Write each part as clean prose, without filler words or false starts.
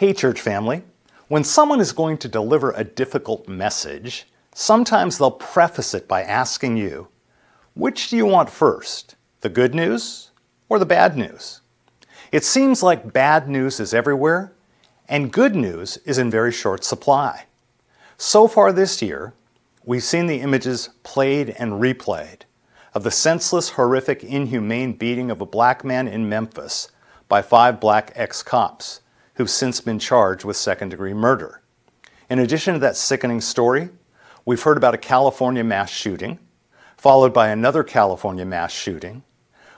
Hey church family, when someone is going to deliver a difficult message, sometimes they'll preface it by asking you, which do you want first, the good news or the bad news? It seems like bad news is everywhere and good news is in very short supply. So far this year, we've seen the images played and replayed of the senseless, horrific, inhumane beating of a black man in Memphis by 5 black ex-cops who've since been charged with second-degree murder. In addition to that sickening story, we've heard about a California mass shooting, followed by another California mass shooting.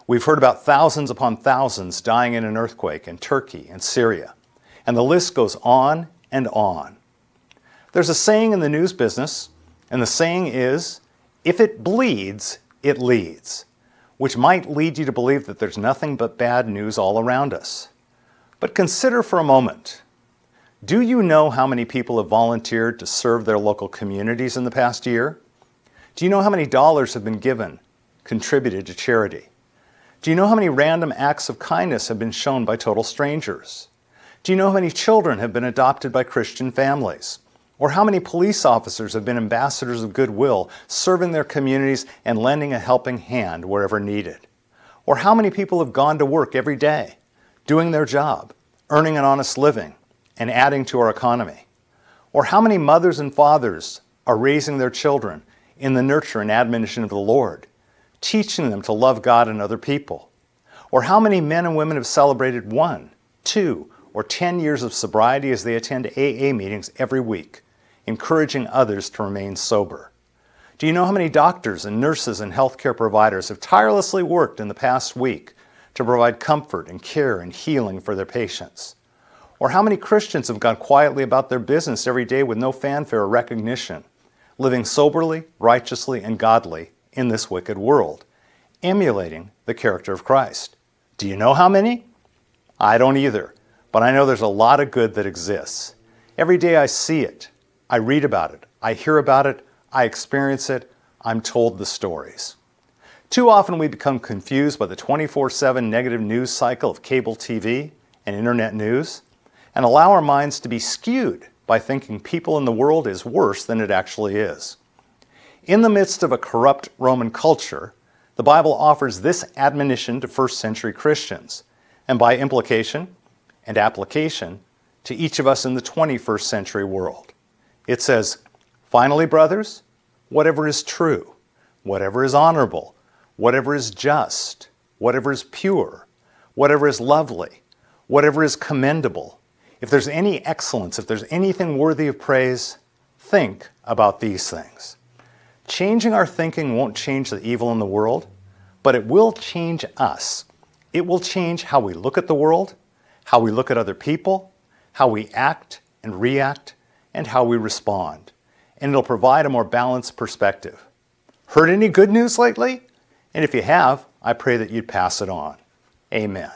We've heard about thousands upon thousands dying in an earthquake in Turkey and Syria, and the list goes on and on. There's a saying in the news business, and the saying is, if it bleeds, it leads, which might lead you to believe that there's nothing but bad news all around us. But consider for a moment, do you know how many people have volunteered to serve their local communities in the past year? Do you know how many dollars have been given, contributed to charity? Do you know how many random acts of kindness have been shown by total strangers? Do you know how many children have been adopted by Christian families? Or how many police officers have been ambassadors of goodwill, serving their communities and lending a helping hand wherever needed? Or how many people have gone to work every day, doing their job, earning an honest living, and adding to our economy? Or how many mothers and fathers are raising their children in the nurture and admonition of the Lord, teaching them to love God and other people? Or how many men and women have celebrated 1, 2, or 10 years of sobriety as they attend AA meetings every week, encouraging others to remain sober? Do you know how many doctors and nurses and healthcare providers have tirelessly worked in the past week to provide comfort and care and healing for their patients? Or how many Christians have gone quietly about their business every day with no fanfare or recognition, living soberly, righteously, and godly in this wicked world, emulating the character of Christ? Do you know how many? I don't either, but I know there's a lot of good that exists. Every day I see it, I read about it, I hear about it, I experience it, I'm told the stories. Too often we become confused by the 24/7 negative news cycle of cable TV and internet news and allow our minds to be skewed by thinking people in the world is worse than it actually is. In the midst of a corrupt Roman culture, the Bible offers this admonition to first-century Christians, and by implication and application to each of us in the 21st century world. It says, "Finally, brothers, whatever is true, whatever is honorable, whatever is just, whatever is pure, whatever is lovely, whatever is commendable, if there's any excellence, if there's anything worthy of praise, think about these things." Changing our thinking won't change the evil in the world, but it will change us. It will change how we look at the world, how we look at other people, how we act and react, and how we respond. And it'll provide a more balanced perspective. Heard any good news lately? And if you have, I pray that you'd pass it on. Amen.